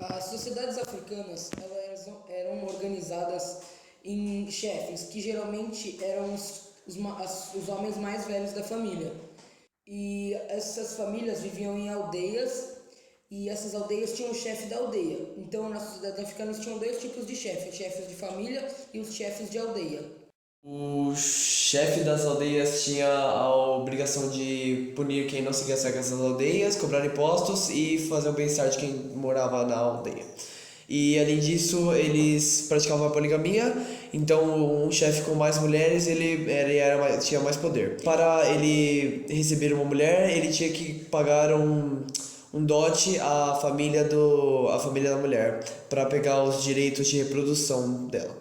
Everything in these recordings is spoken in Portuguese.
As sociedades africanas eram organizadas em chefes, que geralmente eram os homens mais velhos da família. E essas famílias viviam em aldeias, e essas aldeias tinham o chefe da aldeia. Então, nas sociedades africanas tinham dois tipos de chefes: os chefes de família e os chefes de aldeia. O chefe das aldeias tinha a obrigação de punir quem não seguia as regras das aldeias, cobrar impostos e fazer o bem-estar de quem morava na aldeia. E além disso, eles praticavam a poligamia, então um chefe com mais mulheres tinha mais poder. Para ele receber uma mulher, ele tinha que pagar um dote à família da mulher, para pegar os direitos de reprodução dela.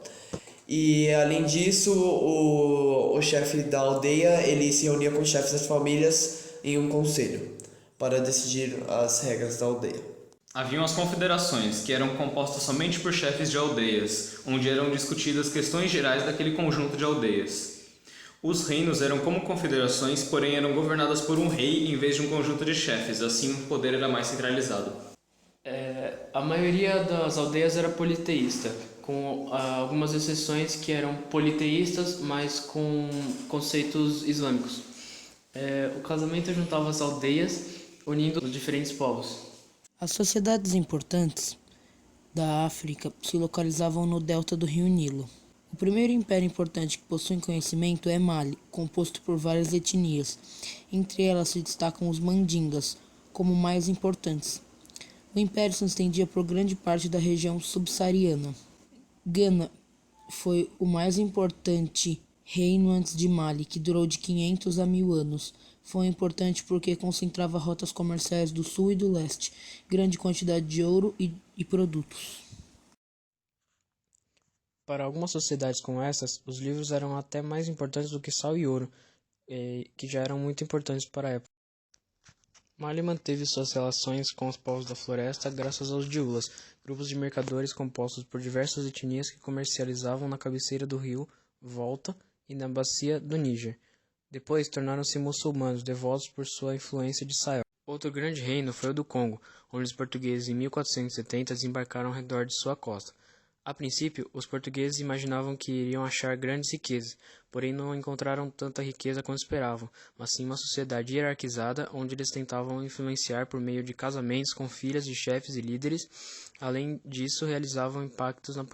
E além disso, o chefe da aldeia, ele se reunia com os chefes das famílias em um conselho para decidir as regras da aldeia. Haviam as confederações, que eram compostas somente por chefes de aldeias, onde eram discutidas questões gerais daquele conjunto de aldeias. Os reinos eram como confederações, porém eram governadas por um rei em vez de um conjunto de chefes, assim o poder era mais centralizado. A maioria das aldeias era politeísta, com algumas exceções que eram politeístas, mas com conceitos islâmicos. O casamento juntava as aldeias, unindo os diferentes povos. As sociedades importantes da África se localizavam no delta do rio Nilo. O primeiro império importante que possui conhecimento é Mali, composto por várias etnias. Entre elas se destacam os mandingas como mais importantes. O império se estendia por grande parte da região subsaariana. Gana foi o mais importante reino antes de Mali, que durou de 500 a 1000 anos. Foi importante porque concentrava rotas comerciais do sul e do leste, grande quantidade de ouro e produtos. Para algumas sociedades como essas, os livros eram até mais importantes do que sal e ouro, que já eram muito importantes para a época. Mali manteve suas relações com os povos da floresta graças aos diulas, grupos de mercadores compostos por diversas etnias que comercializavam na cabeceira do rio Volta e na bacia do Níger. Depois tornaram-se muçulmanos, devotos por sua influência de Sahel. Outro grande reino foi o do Congo, onde os portugueses em 1470 desembarcaram ao redor de sua costa. A princípio, os portugueses imaginavam que iriam achar grandes riquezas, porém não encontraram tanta riqueza quanto esperavam, mas sim uma sociedade hierarquizada onde eles tentavam influenciar por meio de casamentos com filhas de chefes e líderes. Além disso, realizavam impactos na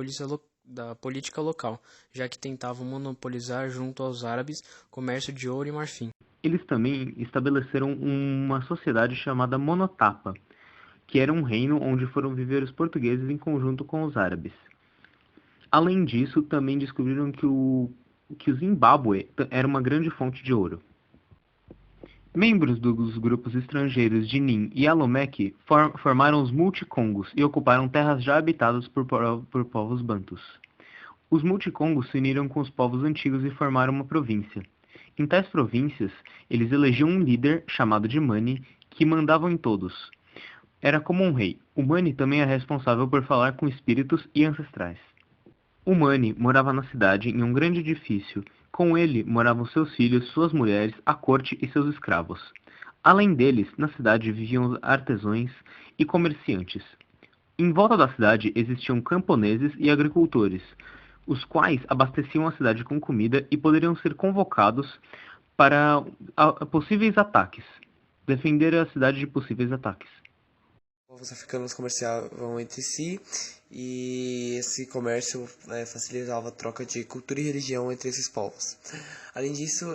da política local, já que tentavam monopolizar junto aos árabes comércio de ouro e marfim. Eles também estabeleceram uma sociedade chamada Monotapa, que era um reino onde foram viver os portugueses em conjunto com os árabes. Além disso, também descobriram que o Zimbábue era uma grande fonte de ouro. Membros dos grupos estrangeiros de Nin e Alomec formaram os Multicongos e ocuparam terras já habitadas por povos bantus. Os Multicongos se uniram com os povos antigos e formaram uma província. Em tais províncias, eles elegiam um líder, chamado de Mani, que mandavam em todos. Era como um rei. O Mani também era responsável por falar com espíritos e ancestrais. O Mani morava na cidade em um grande edifício. Com ele moravam seus filhos, suas mulheres, a corte e seus escravos. Além deles, na cidade viviam artesãos e comerciantes. Em volta da cidade existiam camponeses e agricultores, os quais abasteciam a cidade com comida e poderiam ser convocados para possíveis ataques, defender a cidade de possíveis ataques. Os povos africanos comerciavam entre si e esse comércio facilitava a troca de cultura e religião entre esses povos. Além disso,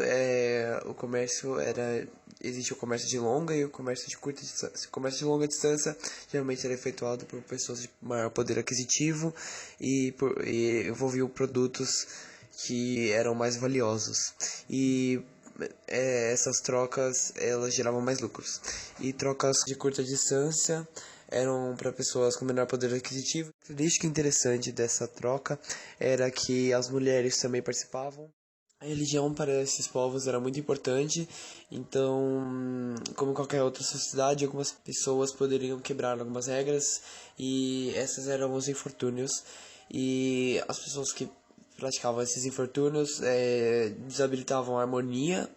existe o comércio de longa e o comércio de curta distância. O comércio de longa distância geralmente era efetuado por pessoas de maior poder aquisitivo e envolviam produtos que eram mais valiosos. E essas trocas elas geravam mais lucros. E trocas de curta distância eram para pessoas com menor poder aquisitivo. A característica interessante dessa troca era que as mulheres também participavam. A religião para esses povos era muito importante, então, como qualquer outra sociedade, algumas pessoas poderiam quebrar algumas regras, e essas eram os infortúnios, e as pessoas que praticavam esses infortúnios desabilitavam a harmonia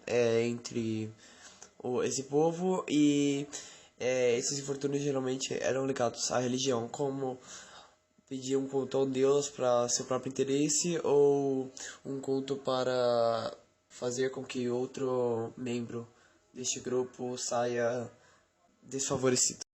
entre esse povo e esses infortúnios geralmente eram ligados à religião, como pedir um culto a um deus para seu próprio interesse ou um culto para fazer com que outro membro deste grupo saia desfavorecido.